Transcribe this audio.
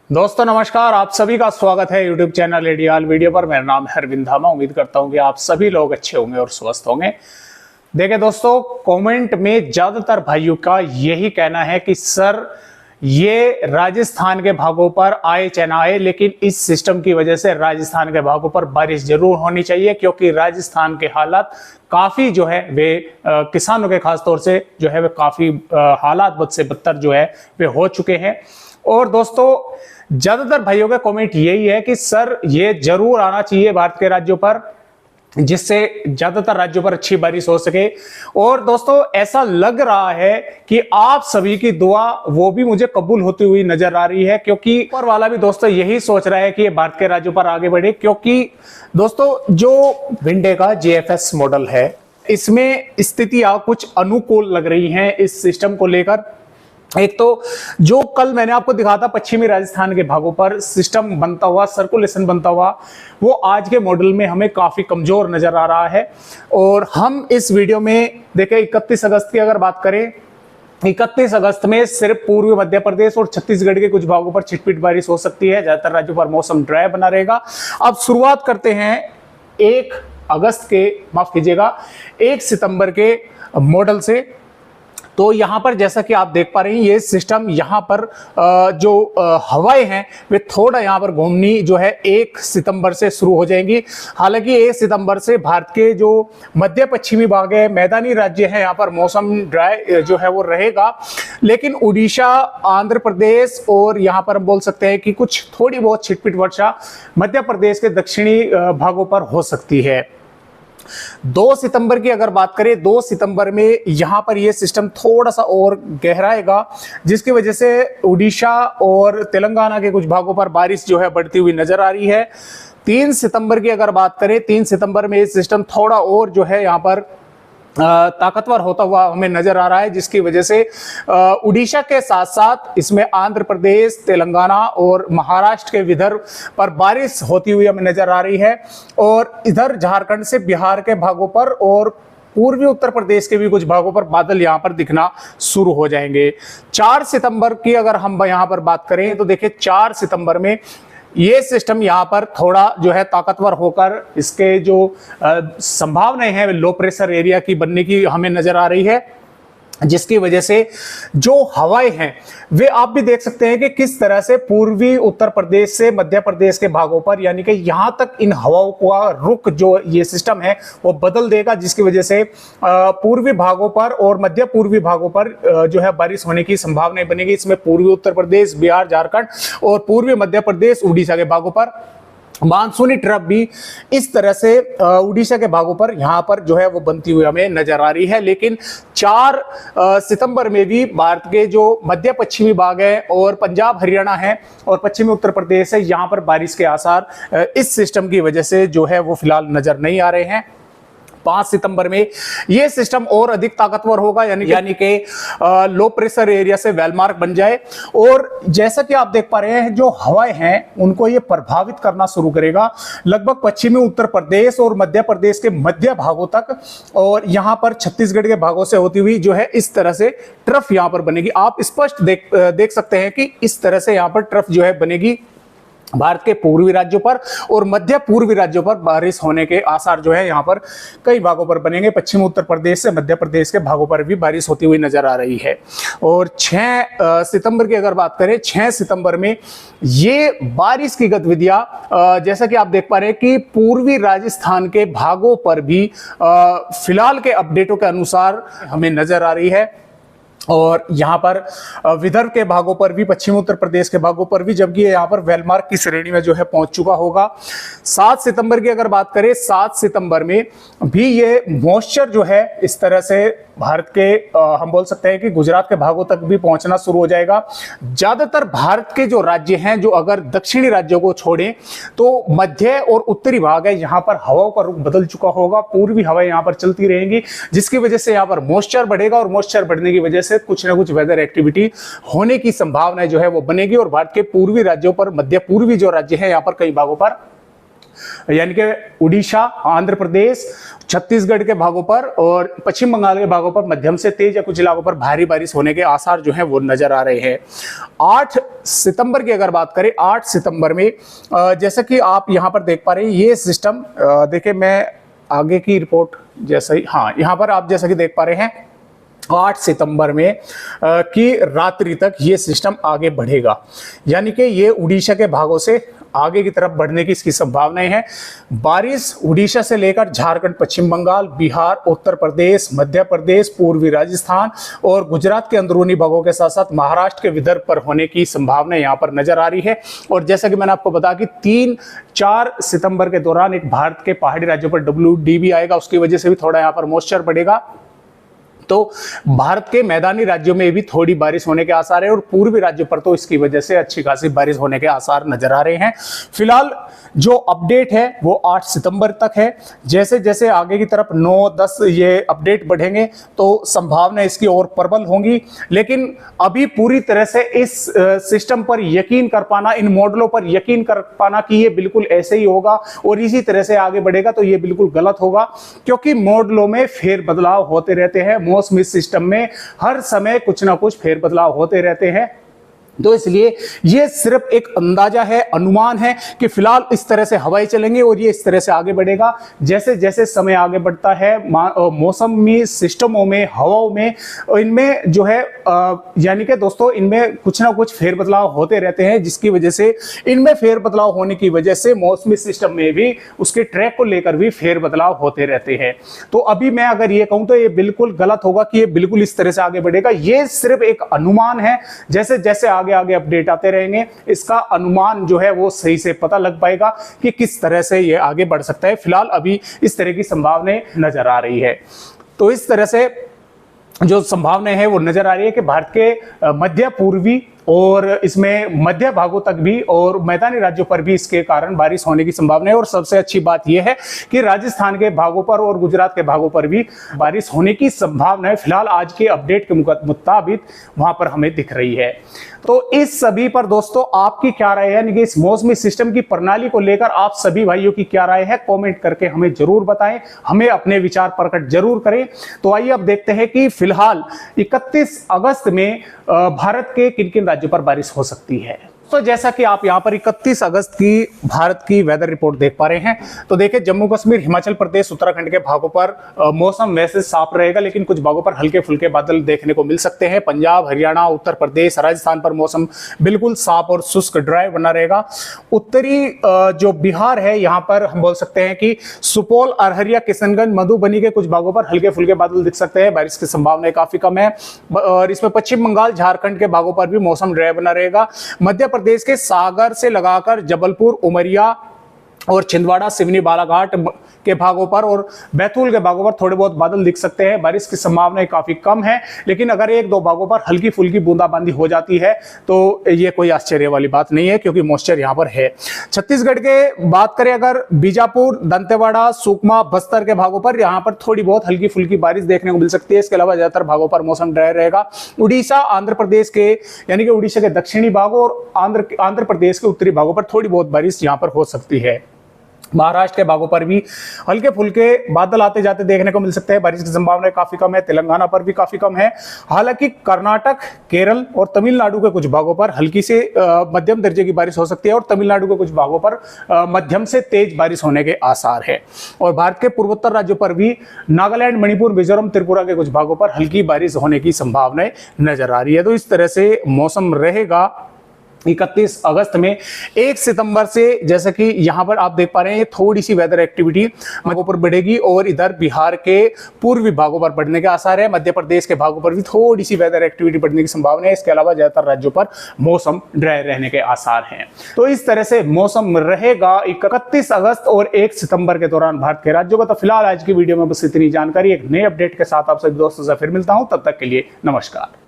दोस्तों नमस्कार, आप सभी का स्वागत है YouTube चैनल एडियाल वीडियो पर। मेरा नाम है अरविंद धामा। उम्मीद करता हूं कि आप सभी लोग अच्छे होंगे और स्वस्थ होंगे। देखिए दोस्तों, कमेंट में ज्यादातर भाइयों का यही कहना है कि सर ये राजस्थान के भागों पर आए चाहे ना आए, लेकिन इस सिस्टम की वजह से राजस्थान के भागों पर बारिश जरूर होनी चाहिए, क्योंकि राजस्थान के हालात काफी जो है वे किसानों के खासतौर से जो है वे काफी हालात बद से बदतर जो है वे हो चुके हैं। और दोस्तों ज्यादातर भाइयों का कमेंट यही है कि सर ये जरूर आना चाहिए भारत के राज्यों पर, जिससे ज्यादातर राज्यों पर अच्छी बारिश हो सके। और दोस्तों ऐसा लग रहा है कि आप सभी की दुआ वो भी मुझे कबूल होती हुई नजर आ रही है, क्योंकि ऊपर वाला भी दोस्तों यही सोच रहा है कि ये भारत के राज्यों पर आगे बढ़े। क्योंकि दोस्तों जो विंडे का JFS मॉडल है, इसमें स्थितियां कुछ अनुकूल लग रही हैं इस सिस्टम को लेकर। एक तो जो कल मैंने आपको दिखा था पश्चिमी राजस्थान के भागों पर सिस्टम बनता हुआ, सर्कुलेशन बनता हुआ, वो आज के मॉडल में हमें काफी कमजोर नजर आ रहा है। और हम इस वीडियो में देखें 31 अगस्त की अगर बात करें, 31 अगस्त में सिर्फ पूर्वी मध्य प्रदेश और छत्तीसगढ़ के कुछ भागों पर छिटपिट बारिश हो सकती है। ज्यादातर राज्यों पर मौसम ड्राई बना रहेगा। अब शुरुआत करते हैं 1 अगस्त के, माफ कीजिएगा 1 सितंबर के मॉडल से। तो यहां पर जैसा कि आप देख पा रहे हैं, ये सिस्टम यहां पर जो हवाएं हैं वे थोड़ा यहां पर घूमनी जो है 1 सितंबर से शुरू हो जाएंगी। हालांकि 1 सितंबर से भारत के जो मध्य पश्चिमी भाग है, मैदानी राज्य है, यहां पर मौसम ड्राई जो है वो रहेगा। लेकिन उड़ीसा, आंध्र प्रदेश और यहां पर हम बोल सकते हैं कि कुछ थोड़ी बहुत छिटपिट वर्षा मध्य प्रदेश के दक्षिणी भागों पर हो सकती है। 2 सितंबर की अगर बात करें, 2 सितंबर में यहां पर यह सिस्टम थोड़ा सा और गहराएगा, जिसकी वजह से उड़ीसा और तेलंगाना के कुछ भागों पर बारिश जो है बढ़ती हुई नजर आ रही है। 3 सितंबर की अगर बात करें, 3 सितंबर में यह सिस्टम थोड़ा और जो है यहां पर ताकतवर होता हुआ हमें नजर आ रहा है, जिसकी वजह से उड़ीसा के साथ साथ इसमें आंध्र प्रदेश, तेलंगाना और महाराष्ट्र के विदर्भ पर बारिश होती हुई हमें नजर आ रही है। और इधर झारखंड से बिहार के भागों पर और पूर्वी उत्तर प्रदेश के भी कुछ भागों पर बादल यहां पर दिखना शुरू हो जाएंगे। 4 सितंबर की अगर हम यहां पर बात करें तो देखिए 4 सितंबर में ये सिस्टम यहाँ पर थोड़ा जो है ताकतवर होकर इसके जो संभावनाएं हैं लो प्रेशर एरिया की बनने की हमें नजर आ रही है, जिसकी वजह से जो हवाएं हैं वे आप भी देख सकते हैं कि किस तरह से पूर्वी उत्तर प्रदेश से मध्य प्रदेश के भागों पर, यानी कि यहां तक इन हवाओं का रुख जो ये सिस्टम है वो बदल देगा, जिसकी वजह से पूर्वी भागों पर और मध्य पूर्वी भागों पर जो है बारिश होने की संभावनाएं बनेगी। इसमें पूर्वी उत्तर प्रदेश, बिहार, झारखंड और पूर्वी मध्य प्रदेश, उड़ीसा के भागों पर मानसूनी ट्रफ भी इस तरह से उड़ीसा के भागों पर यहां पर जो है वो बनती हुई हमें नजर आ रही है। लेकिन 4 सितंबर में भी भारत के जो मध्य पश्चिमी भाग है और पंजाब, हरियाणा है और पश्चिमी उत्तर प्रदेश है, यहां पर बारिश के आसार इस सिस्टम की वजह से जो है वो फिलहाल नजर नहीं आ रहे हैं। 5 सितंबर में यह सिस्टम और अधिक ताकतवर होगा, यानी कि लो प्रेशर एरिया से वेलमार्क बन जाए। और जैसा कि आप देख पा रहे हैं, जो हवाएं हैं उनको ये प्रभावित करना शुरू करेगा लगभग पश्चिमी उत्तर प्रदेश और मध्य प्रदेश के मध्य भागों तक, और यहां पर छत्तीसगढ़ के भागों से होती हुई जो है इस तरह से ट्रफ यहां पर बनेगी। आप स्पष्ट देख सकते हैं कि इस तरह से यहां पर ट्रफ जो है बनेगी भारत के पूर्वी राज्यों पर और मध्य पूर्वी राज्यों पर बारिश होने के आसार जो है यहां पर कई भागों पर बनेंगे। पश्चिमी उत्तर प्रदेश से मध्य प्रदेश के भागों पर भी बारिश होती हुई नजर आ रही है। और 6 सितंबर की अगर बात करें, 6 सितंबर में ये बारिश की गतिविधियां जैसा कि आप देख पा रहे हैं कि पूर्वी राजस्थान के भागों पर भी फिलहाल के अपडेटों के अनुसार हमें नजर आ रही है। और यहां पर विदर्भ के भागों पर भी, पश्चिमी उत्तर प्रदेश के भागों पर भी, जबकि यहां पर वेलमार्क की श्रेणी में जो है पहुंच चुका होगा। 7 सितंबर की अगर बात करें, 7 सितंबर में भी ये मॉइस्चर जो है इस तरह से भारत के हम बोल सकते हैं कि गुजरात के भागों तक भी पहुंचना शुरू हो जाएगा। ज्यादातर भारत के जो राज्य हैं, जो अगर दक्षिणी राज्यों को छोड़ें तो मध्य और उत्तरी भाग है, यहां पर हवाओं का रुख बदल चुका होगा। पूर्वी हवाएं यहां पर चलती रहेंगी, जिसकी वजह से यहां पर मॉइस्चर बढ़ेगा और मॉइस्चर बढ़ने की वजह से कुछ ना कुछ वेदर एक्टिविटी होने की संभावना जो है वो बनेगी। और भारत के पूर्वी राज्यों पर, मध्य पूर्वी जो राज्य है, यहां पर कई भागों पर यानी कि उड़ीसा, आंध्र प्रदेश, छत्तीसगढ़ के भागों पर और पश्चिम बंगाल के भागों पर मध्यम से तेज या कुछ इलाकों पर भारी बारिश होने के आसार जो हैं वो नजर आ रहे हैं। 8 सितंबर की अगर बात करें, 8 सितंबर में जैसा कि आप यहां पर देख पा रहे हैं, ये सिस्टम देखिए, मैं आगे की रिपोर्ट जैसा ही, हाँ यहां पर आप जैसा कि देख पा रहे हैं 8 सितंबर में की रात्रि तक ये सिस्टम आगे बढ़ेगा, यानी कि ये उड़ीसा के भागों से आगे की तरफ बढ़ने की इसकी संभावनाएं हैं। बारिश उड़ीसा से लेकर झारखंड, पश्चिम बंगाल, बिहार, उत्तर प्रदेश, मध्य प्रदेश, पूर्वी राजस्थान और गुजरात के अंदरूनी भागों के साथ साथ महाराष्ट्र के विदर्भ पर होने की संभावना यहां पर नजर आ रही है। और जैसा कि मैंने आपको बताया कि 3-4 सितंबर के दौरान एक भारत के पहाड़ी राज्यों पर WDB आएगा, उसकी वजह से भी थोड़ा यहां पर मॉइस्चर बढ़ेगा। तो भारत के मैदानी राज्यों में भी थोड़ी बारिश होने के आसार है और पूर्वी राज्यों पर तो इसकी वजह से अच्छी खासी बारिश होने के आसार नजर आ रहे हैं। फिलहाल जो अपडेट है वो 8 सितंबर तक है। जैसे जैसे आगे की तरफ 9-10 ये अपडेट बढ़ेंगे तो संभावना इसकी और प्रबल होंगी, लेकिन अभी पूरी तरह से इस सिस्टम पर यकीन कर पाना, इन मॉडलों पर यकीन कर पाना कि ये बिल्कुल ऐसे ही होगा और इसी तरह से आगे बढ़ेगा, तो ये बिल्कुल गलत होगा, क्योंकि मॉडलों में फेर बदलाव होते रहते हैं। मौसमी सिस्टम में हर समय कुछ ना कुछ फेर बदलाव होते रहते हैं, तो इसलिए ये सिर्फ एक अंदाजा है, अनुमान है कि फिलहाल इस तरह से हवाएं चलेंगी और ये इस तरह से आगे बढ़ेगा। जैसे जैसे समय आगे बढ़ता है मौसमी सिस्टमों में, हवाओं में, इनमें जो है यानी कि दोस्तों इनमें कुछ ना कुछ फेर बदलाव होते रहते हैं, जिसकी वजह से इनमें फेर बदलाव होने की वजह से मौसमी सिस्टम में भी उसके ट्रैक को लेकर भी फेर बदलाव होते रहते हैं। तो अभी मैं अगर ये कहूं तो ये बिल्कुल गलत होगा कि ये बिल्कुल इस तरह से आगे बढ़ेगा। ये सिर्फ एक अनुमान है, जैसे जैसे आगे अपडेट आते रहेंगे इसका अनुमान जो है वो सही से पता लग पाएगा कि किस तरह से ये आगे बढ़ सकता है। फिलहाल अभी इस तरह की संभावनाएं नजर आ रही है। तो इस तरह से जो संभावनाएं है वो नजर आ रही है कि भारत के मध्य पूर्वी और इसमें मध्य भागों तक भी और मैदानी राज्यों पर भी इसके कारण बारिश होने की संभावना है। और सबसे अच्छी बात यह है कि राजस्थान के भागों पर और गुजरात के भागों पर भी बारिश होने की संभावना है, फिलहाल आज के अपडेट के मुताबिक वहां पर हमें दिख रही है। तो इस सभी पर दोस्तों आपकी क्या राय है, यानी कि इस मौसमी सिस्टम की प्रणाली को लेकर आप सभी भाइयों की क्या राय है, कमेंट करके हमें जरूर बताएं, हमें अपने विचार प्रकट जरूर करें। तो आइए अब देखते हैं कि फिलहाल 31 अगस्त में भारत के किन किन राज्यों पर बारिश हो सकती है। तो जैसा कि आप यहां पर 31 अगस्त की भारत की वेदर रिपोर्ट देख पा रहे हैं, तो देखिए जम्मू कश्मीर, हिमाचल प्रदेश, उत्तराखंड के भागों पर मौसम वैसे साफ रहेगा, लेकिन कुछ भागों पर हल्के फुल्के बादल देखने को मिल सकते हैं। पंजाब, हरियाणा, उत्तर प्रदेश, राजस्थान पर मौसम बिल्कुल साफ और शुष्क ड्राई बना रहेगा। उत्तरी जो बिहार है यहां पर हम बोल सकते हैं कि सुपौल, अररिया, किशनगंज, मधुबनी के कुछ भागों पर हल्के फुल्के बादल दिख सकते हैं, बारिश की संभावना काफी कम है। और इसमें पश्चिम बंगाल, झारखंड के भागों पर भी मौसम ड्राई बना रहेगा। मध्य प्रदेश के सागर से लगाकर जबलपुर, उमरिया और छिंदवाड़ा, सिवनी, बालाघाट के भागों पर और बैतूल के भागों पर थोड़े बहुत बादल दिख सकते हैं, बारिश की संभावना काफी कम है, लेकिन अगर एक दो भागों पर हल्की फुल्की बूंदाबांदी हो जाती है तो ये कोई आश्चर्य वाली बात नहीं है, क्योंकि मॉइस्चर यहां पर है। छत्तीसगढ़ के बात करें अगर, बीजापुर, दंतेवाड़ा, सुकमा, बस्तर के भागों पर यहां पर थोड़ी बहुत हल्की फुल्की बारिश देखने को मिल सकती है। इसके अलावा ज्यादातर भागों पर मौसम ड्राई रहेगा। उड़ीसा, आंध्र प्रदेश के यानी कि उड़ीसा के दक्षिणी भागों और आंध्र प्रदेश के उत्तरी भागों पर थोड़ी बहुत बारिश यहां पर हो सकती है। महाराष्ट्र के भागों पर भी हल्के फुल्के बादल आते जाते देखने को मिल सकते हैं, बारिश की संभावना काफी कम है। तेलंगाना पर भी काफी कम है। हालांकि कर्नाटक, केरल और तमिलनाडु के कुछ भागों पर हल्की से मध्यम दर्जे की बारिश हो सकती है और तमिलनाडु के कुछ भागों पर मध्यम से तेज बारिश होने के आसार है। और भारत के पूर्वोत्तर राज्यों पर भी नागालैंड, मणिपुर, मिजोरम, त्रिपुरा के कुछ भागों पर हल्की बारिश होने की संभावनाएं नजर आ रही है। तो इस तरह से मौसम रहेगा 31 अगस्त में। 1 सितंबर से जैसे कि यहां पर आप देख पा रहे हैं थोड़ी सी वेदर एक्टिविटी भागों पर बढ़ेगी और इधर बिहार के पूर्वी भागों पर बढ़ने के आसार है। मध्य प्रदेश के भागों पर भी थोड़ी सी वेदर एक्टिविटी बढ़ने की संभावना है। इसके अलावा ज्यादातर राज्यों पर मौसम ड्राई रहने के आसार हैं। तो इस तरह से मौसम रहेगा 31 अगस्त और 1 सितंबर के दौरान भारत के राज्यों का। तो फिलहाल आज की वीडियो में बस इतनी जानकारी। एक नए अपडेट के साथ आप सभी दोस्तों से फिर मिलता हूं, तब तक के लिए नमस्कार।